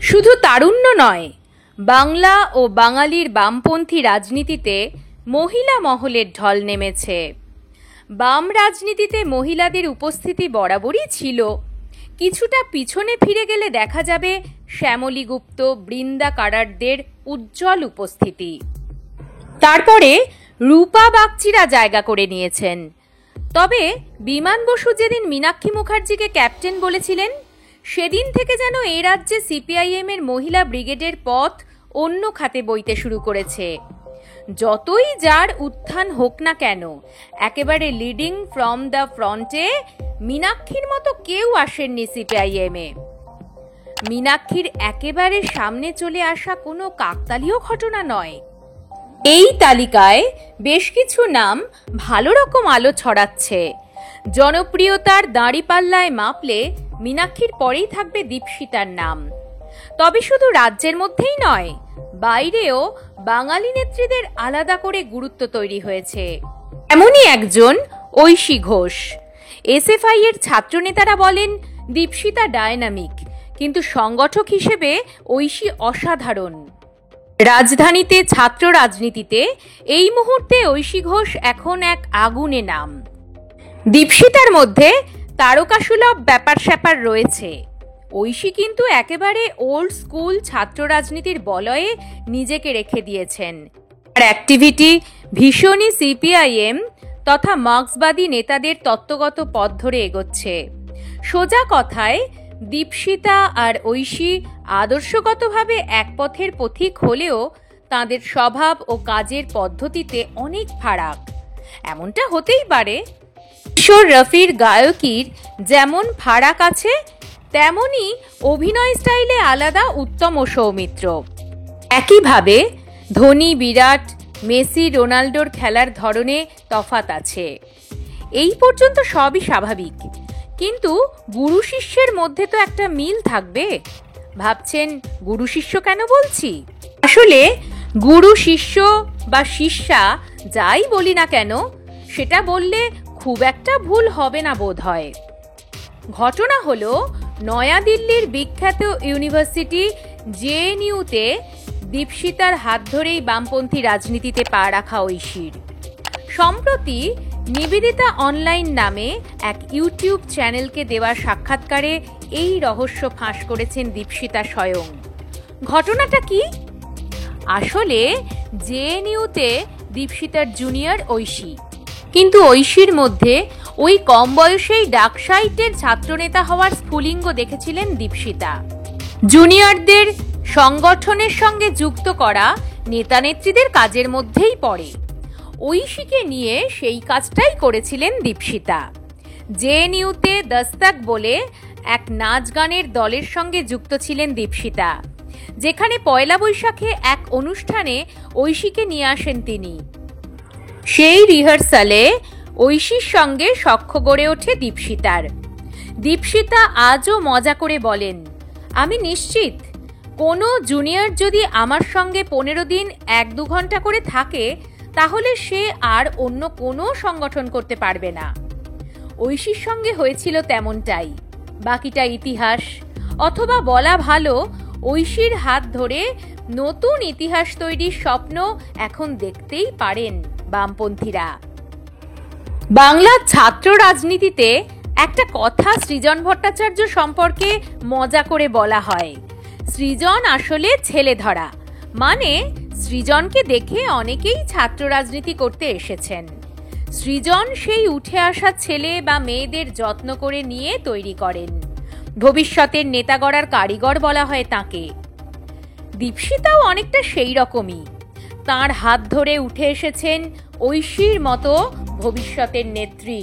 শুধু তারুণ্য নয়, বাংলা ও বাঙালির বামপন্থী রাজনীতিতে মহিলা মহলের ঢল নেমেছে। বাম রাজনীতিতে মহিলাদের উপস্থিতি বরাবরই ছিল। কিছুটা পিছনে ফিরে গেলে দেখা যাবে শ্যামলী গুপ্ত, বৃন্দা কারাটদের উজ্জ্বল উপস্থিতি। তারপরে রূপা বাগচিরা জায়গা করে নিয়েছেন। তবে বিমান বসু যেদিন মীনাক্ষী মুখার্জিকে ক্যাপ্টেন বলেছিলেন, সেদিন থেকে যেন এ রাজ্যে সিপিআইএম এর মহিলা ব্রিগেডের পথ অন্য খাতে বইতে শুরু করেছে। যতই যার উত্থান হোক না কেন, একেবারে লিডিং ফ্রম দ্য ফ্রন্টে মীনাক্ষীর মতো কেউ আসেননি সিপিআইএম এ। মীনাক্ষীর একেবারে সামনে চলে আসা কোনো কাকতালীয় ঘটনা নয়। এই তালিকায় বেশ কিছু নাম ভালো রকম আলো ছড়াচ্ছে। জনপ্রিয়তার দাঁড়িপাল্লায় মাপলে মীনাক্ষীর পরেই থাকবে দীপশিতার নাম। তবে শুধু রাজ্যের মধ্যেই নয়, বাইরেও বাঙালি নেত্রীদের আলাদা করে গুরুত্ব তৈরি হয়েছে। এমনই একজন ঐশী ঘোষ। এসএফআই এর ছাত্রনেতারা বলেন দীপশিতা ডায়নামিক, কিন্তু সংগঠক হিসেবে ঐশী অসাধারণ। রাজধানীতে ছাত্র রাজনীতিতে এই মুহূর্তে ঐশী ঘোষ এখন এক আগুনে নাম। দীপশিতার মধ্যে তারকাসুলভ ব্যাপার স্যাপার রয়েছে। ঐশী কিন্তু একেবারে ওল্ড স্কুল ছাত্র রাজনীতির বলয়ে নিজেকে রেখে দিয়েছেন। আর অ্যাক্টিভিটি ভীষণই সিপিআইএম তথা মার্ক্সবাদী নেতাদের তত্ত্বগত পথ ধরে এগোচ্ছে। সোজা কথায় দীপশিতা আর ঐশী আদর্শগতভাবে এক পথের পথিক হলেও তাদের স্বভাব ও কাজের পদ্ধতিতে অনেক ফারাক। এমনটা হতেই পারে। কিশোর রফির গায়কির যেমন ফারাক আছে, তেমনি অভিনয় স্টাইলে আলাদা উত্তম ও সৌমিত্র। একইভাবে ধোনি, বিরাট, মেসি, রোনাল্ডোর খেলার ধরনে তফাৎ আছে। এই পর্যন্ত সবই স্বাভাবিক, কিন্তু গুরু শিষ্যের মধ্যে তো একটা মিল থাকবে। ভাবছেন গুরু শিষ্য কেন বলছি? আসলে গুরু শিষ্য বা শিষ্যা যাই বলি না কেন, সেটা বললে খুব একটা ভুল হবে না বোধ হয়। ঘটনা হলো, নয়াদিল্লির বিখ্যাত ইউনিভার্সিটি জেএনইউতে দীপশিতার হাত ধরেই বামপন্থী রাজনীতিতে পা রাখা ঐশীর। সম্প্রতি নিবেদিতা অনলাইন নামে এক ইউটিউব চ্যানেলকে দেওয়া সাক্ষাৎকারে এই রহস্য ফাঁস করেছেন দীপশিতা স্বয়ং। ঘটনাটা কি? আসলে জেএনইউতে দীপশিতার জুনিয়র ঐশী, কিন্তু ঐশীর মধ্যে ওই কম বয়সেই ডাকসাইটের ছাত্রনেতা হওয়ার স্ফুলিঙ্গ দেখেছিলেন দীপশিতা। জুনিয়রদের সংগঠনের সঙ্গে যুক্ত করা নেতা নেত্রীদের কাজের মধ্যেই পড়ে। ঐশীকে নিয়ে সেই কাজটাই করেছিলেন দীপশিতা। জেএনইউতে দস্তক বলে এক নাচ গানের দলের সঙ্গে যুক্ত ছিলেন দীপশিতা, যেখানে পয়লা বৈশাখে এক অনুষ্ঠানে ঐশীকে নিয়ে আসেন তিনি। সেই রিহার্সালে ঐশীর সঙ্গে সখ্য গড়ে ওঠে দীপশিতার। দীপশিতা আজও মজা করে বলেন, আমি নিশ্চিত কোনো জুনিয়র যদি আমার সঙ্গে 15 দিন 1-2 ঘন্টা করে থাকে, তাহলে সে আর অন্য কোনো সংগঠন করতে পারবে না। ঐশীর সঙ্গে হয়েছিল তেমনটাই। বাকিটা ইতিহাস, অথবা বলা ভালো, ঐশীর হাত ধরে নতুন ইতিহাস তৈরির স্বপ্ন এখন দেখতেই পারেন বামপন্থীরা। বাংলার ছাত্র রাজনীতিতে একটা কথা সৃজন ভট্টাচার্য সম্পর্কে মজা করে বলা হয়। সৃজন আসলে ছেলে ধরা, মানে সৃজনকে দেখে অনেকেই ছাত্র রাজনীতি করতে এসেছেন। সৃজন সেই উঠে আসা ছেলে বা মেয়েদের যত্ন করে নিয়ে তৈরি করেন। ভবিষ্যতের নেতা গড়ার কারিগর বলা হয় তাকে। দীপশিতাও অনেকটা সেই রকমই। তাঁর হাত ধরে উঠে এসেছেন ঐশীর মতো ভবিষ্যতের নেত্রী।